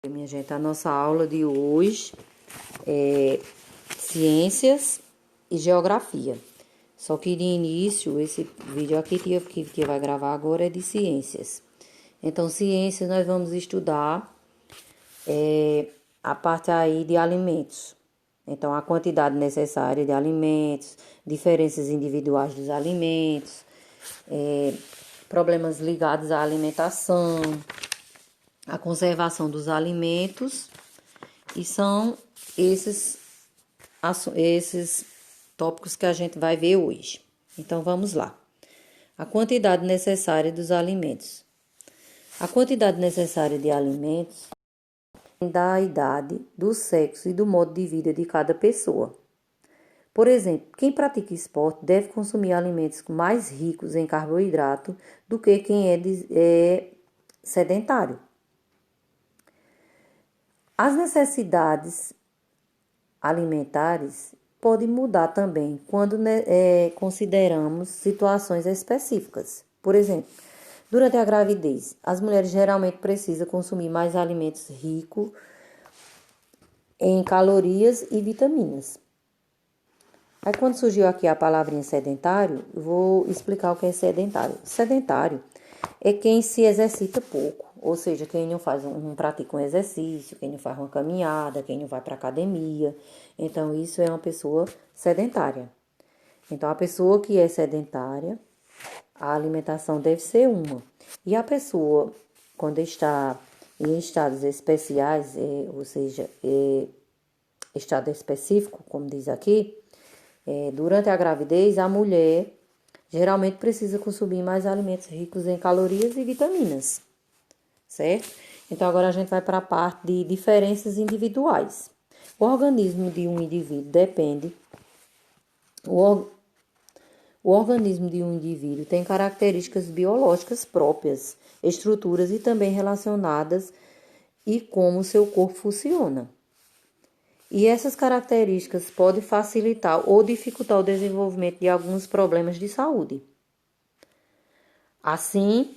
Minha gente, a nossa aula de hoje é ciências e geografia. Só que de início, esse vídeo aqui que vai gravar agora é de ciências. Então, ciências nós vamos estudar a parte aí de alimentos. Então, a quantidade necessária de alimentos, diferenças individuais dos alimentos, problemas ligados à alimentação, a conservação dos alimentos, e são esses tópicos que a gente vai ver hoje. Então, vamos lá. A quantidade necessária dos alimentos. A quantidade necessária de alimentos da idade, do sexo e do modo de vida de cada pessoa. Por exemplo, quem pratica esporte deve consumir alimentos mais ricos em carboidrato do que quem é sedentário. As necessidades alimentares podem mudar também quando consideramos situações específicas. Por exemplo, durante a gravidez, as mulheres geralmente precisam consumir mais alimentos ricos em calorias e vitaminas. Aí, quando surgiu aqui a palavrinha sedentário, eu vou explicar o que é sedentário. Sedentário é quem se exercita pouco, ou seja, quem não pratica um exercício, quem não faz uma caminhada, quem não vai para academia. Então, isso é uma pessoa sedentária. Então, a pessoa que é sedentária, a alimentação deve ser uma. E a pessoa, quando está em estados especiais, ou seja, estado específico, como diz aqui, durante a gravidez, a mulher geralmente precisa consumir mais alimentos ricos em calorias e vitaminas, certo? Então, agora a gente vai para a parte de diferenças individuais. O organismo de um indivíduo o organismo de um indivíduo tem características biológicas próprias, estruturas e também relacionadas e como seu corpo funciona. E essas características podem facilitar ou dificultar o desenvolvimento de alguns problemas de saúde. Assim,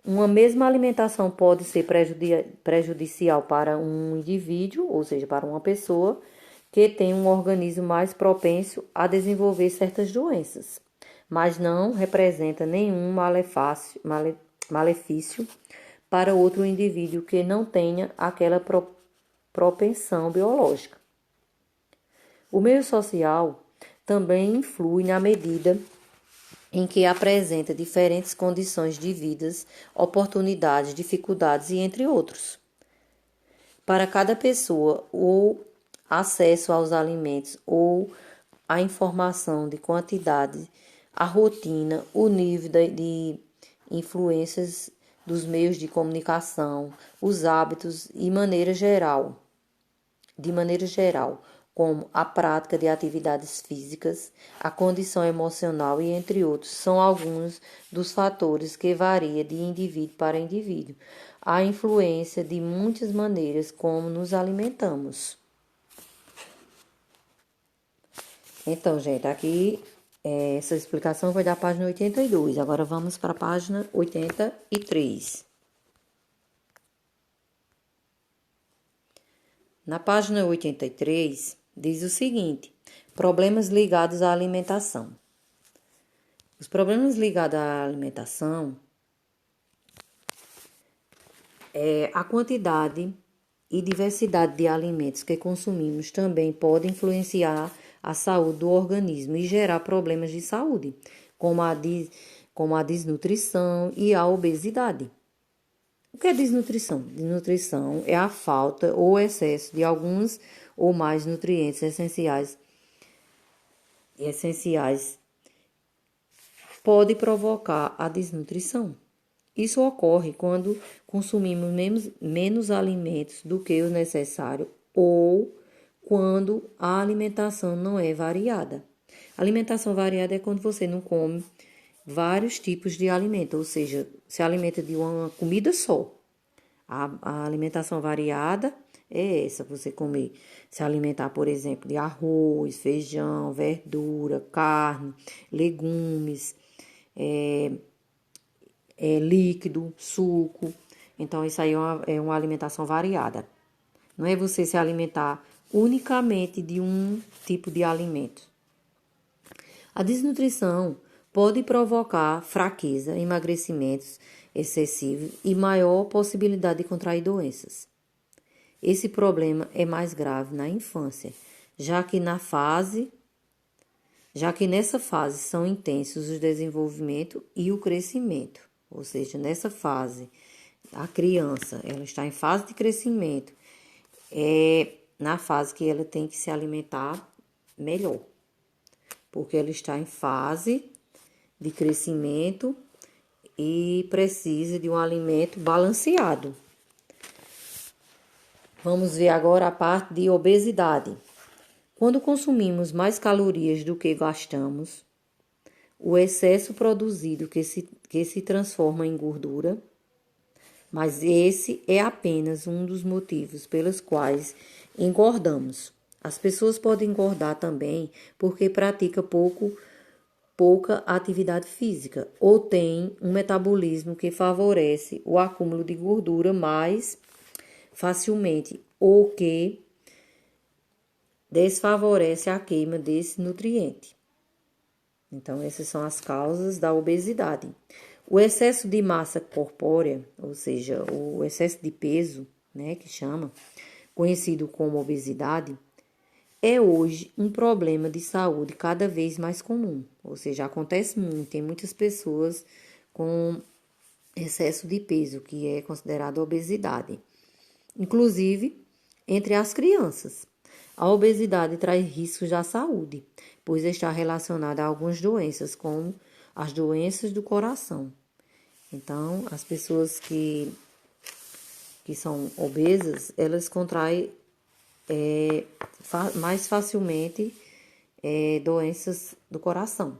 uma mesma alimentação pode ser prejudicial para um indivíduo, ou seja, para uma pessoa que tem um organismo mais propenso a desenvolver certas doenças, mas não representa nenhum malefício para outro indivíduo que não tenha aquela propensão biológica. O meio social também influi na medida em que apresenta diferentes condições de vida, oportunidades, dificuldades e entre outros. Para cada pessoa, o acesso aos alimentos ou a informação de quantidade, a rotina, o nível de influências dos meios de comunicação, os hábitos e de maneira geral, como a prática de atividades físicas, a condição emocional e entre outros, são alguns dos fatores que variam de indivíduo para indivíduo. A influência de muitas maneiras como nos alimentamos. Então, gente, aqui essa explicação foi da página 82. Agora vamos para a página 83. Na página 83, diz o seguinte: problemas ligados à alimentação. Os problemas ligados à alimentação a quantidade e diversidade de alimentos que consumimos também pode influenciar a saúde do organismo e gerar problemas de saúde, como a desnutrição e a obesidade. O que é desnutrição? Desnutrição é a falta ou excesso de alguns ou mais nutrientes essenciais pode provocar a desnutrição. Isso ocorre quando consumimos menos alimentos do que o necessário ou quando a alimentação não é variada. Alimentação variada é quando você não come vários tipos de alimento, ou seja, se alimenta de uma comida só. A alimentação variada é essa, você comer, se alimentar, por exemplo, de arroz, feijão, verdura, carne, legumes, líquido, suco, Então, isso aí é uma alimentação variada. Não é você se alimentar unicamente de um tipo de alimento. A desnutrição pode provocar fraqueza, emagrecimentos excessivos e maior possibilidade de contrair doenças. Esse problema é mais grave na infância, já que nessa fase são intensos o desenvolvimento e o crescimento. Ou seja, nessa fase, a criança, ela está em fase de crescimento, é na fase que ela tem que se alimentar melhor, porque ela está em fase de crescimento e precisa de um alimento balanceado. Vamos ver agora a parte de obesidade. Quando consumimos mais calorias do que gastamos, o excesso produzido que se transforma em gordura, mas esse é apenas um dos motivos pelos quais engordamos. As pessoas podem engordar também porque praticam pouca atividade física ou têm um metabolismo que favorece o acúmulo de gordura mais facilmente ou que desfavorece a queima desse nutriente. Então, essas são as causas da obesidade. O excesso de massa corpórea, ou seja, o excesso de peso, né, que chama, conhecido como obesidade, é hoje um problema de saúde cada vez mais comum. Ou seja, acontece muito, tem muitas pessoas com excesso de peso, que é considerado obesidade. Inclusive, entre as crianças. A obesidade traz riscos à saúde, pois está relacionada a algumas doenças, como as doenças do coração. Então, as pessoas que são obesas, elas contraem mais facilmente doenças do coração.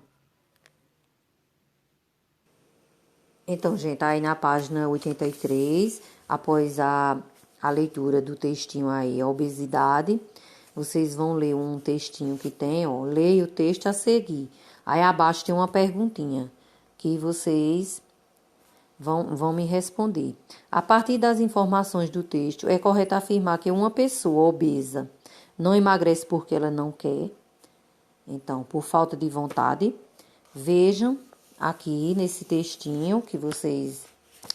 Então, gente, aí na página 83, após a leitura do textinho aí, a obesidade, vocês vão ler um textinho que tem, ó, leia o texto a seguir. Aí abaixo tem uma perguntinha que vocês vão me responder. A partir das informações do texto, é correto afirmar que uma pessoa obesa não emagrece porque ela não quer? Então, por falta de vontade. Vejam aqui nesse textinho que vocês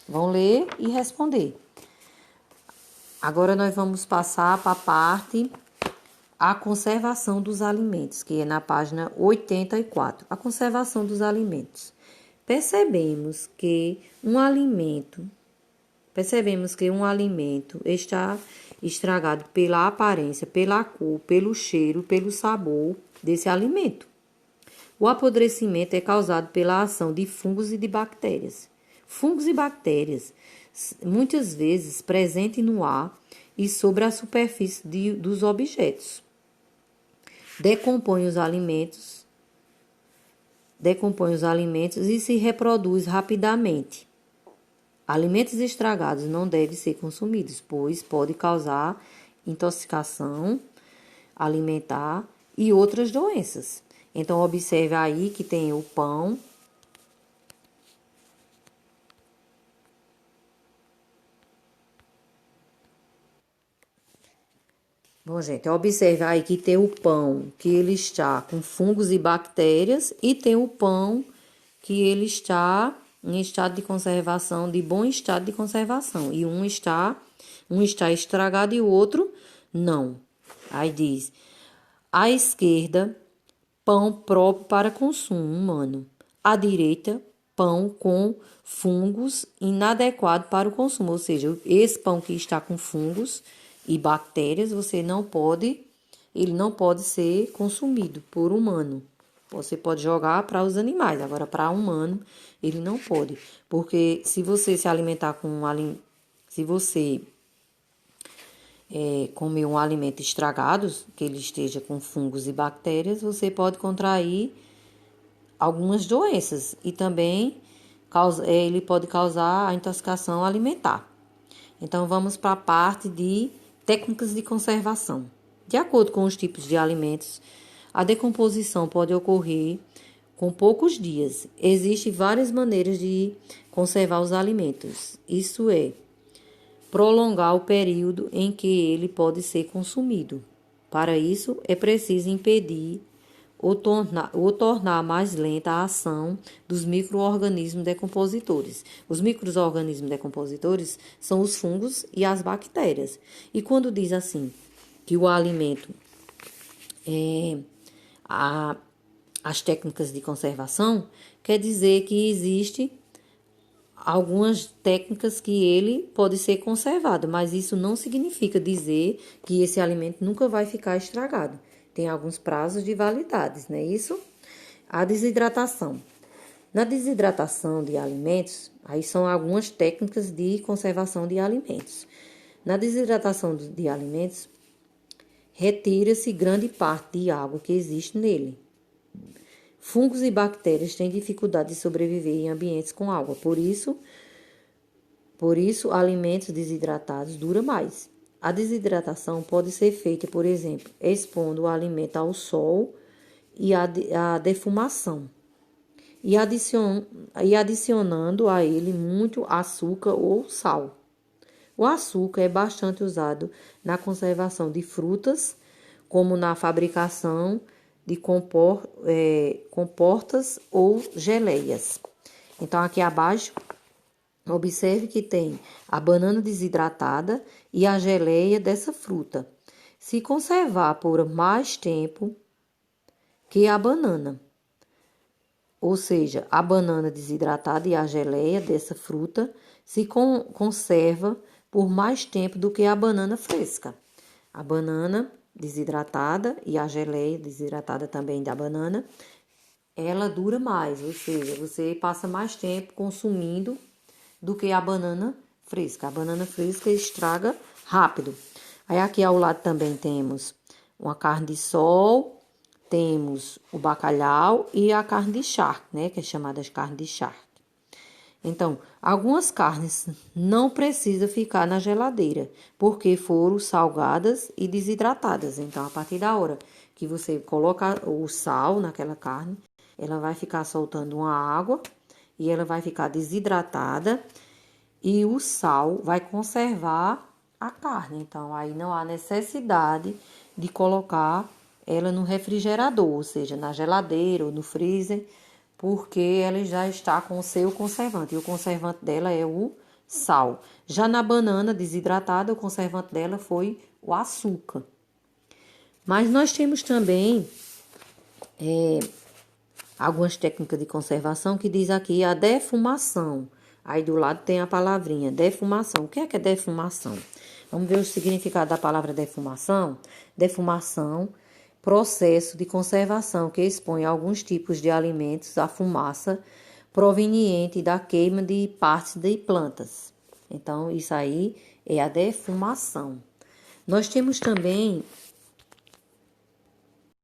vão ler e responder. Agora nós vamos passar para a parte a conservação dos alimentos, que é na página 84. A conservação dos alimentos. Percebemos que um alimento está estragado pela aparência, pela cor, pelo cheiro, pelo sabor desse alimento. O apodrecimento é causado pela ação de fungos e de bactérias. Fungos e bactérias, muitas vezes presentes no ar e sobre a superfície dos objetos. Decompõe os alimentos e se reproduz rapidamente. Alimentos estragados não devem ser consumidos, pois pode causar intoxicação alimentar e outras doenças. Então, observe aí que tem o pão. Bom, gente, observe aí que tem o pão que ele está com fungos e bactérias e tem o pão que ele está em estado de conservação, de bom estado de conservação. E um está estragado e o outro não. Aí diz, à esquerda, pão próprio para consumo humano. À direita, pão com fungos inadequado para o consumo. Ou seja, esse pão que está com fungos e bactérias, ele não pode ser consumido por humano. Você pode jogar para os animais, agora para humano ele não pode, porque se você se alimentar se você comer um alimento estragado, que ele esteja com fungos e bactérias, você pode contrair algumas doenças e também ele pode causar a intoxicação alimentar. Então vamos para a parte de técnicas de conservação. De acordo com os tipos de alimentos, a decomposição pode ocorrer com poucos dias. Existem várias maneiras de conservar os alimentos. Isso é, prolongar o período em que ele pode ser consumido. Para isso, é preciso impedir ou tornar mais lenta a ação dos micro-organismos decompositores. Os micro-organismos decompositores são os fungos e as bactérias. E quando diz assim que o alimento as técnicas de conservação, quer dizer que existe algumas técnicas que ele pode ser conservado, mas isso não significa dizer que esse alimento nunca vai ficar estragado. Tem alguns prazos de validade, não é isso? A desidratação. Na desidratação de alimentos, aí são algumas técnicas de conservação de alimentos. Na desidratação de alimentos, retira-se grande parte de água que existe nele. Fungos e bactérias têm dificuldade de sobreviver em ambientes com água, por isso alimentos desidratados duram mais. A desidratação pode ser feita, por exemplo, expondo o alimento ao sol e à defumação, e adicionando a ele muito açúcar ou sal. O açúcar é bastante usado na conservação de frutas, como na fabricação de comportas ou geleias. Então, aqui abaixo, observe que tem a banana desidratada e a geleia dessa fruta. Se conservar por mais tempo que a banana, ou seja, a banana desidratada e a geleia dessa fruta se conserva por mais tempo do que a banana fresca. A banana desidratada e a geleia desidratada também da banana, ela dura mais, ou seja, você passa mais tempo consumindo do que a banana fresca. A banana fresca estraga rápido. Aí aqui ao lado também temos uma carne de sol, temos o bacalhau e a carne de charque, né, que é chamada de carne de charque. Então, algumas carnes não precisam ficar na geladeira, porque foram salgadas e desidratadas. Então, a partir da hora que você coloca o sal naquela carne, ela vai ficar soltando uma água e ela vai ficar desidratada e o sal vai conservar a carne. Então, aí não há necessidade de colocar ela no refrigerador, ou seja, na geladeira ou no freezer, porque ela já está com o seu conservante, e o conservante dela é o sal. Já na banana desidratada, o conservante dela foi o açúcar. Mas nós temos também algumas técnicas de conservação que diz aqui a defumação. Aí do lado tem a palavrinha defumação. O que é defumação? Vamos ver o significado da palavra defumação? Defumação, processo de conservação que expõe alguns tipos de alimentos à fumaça proveniente da queima de partes de plantas. Então, isso aí é a defumação. Nós temos também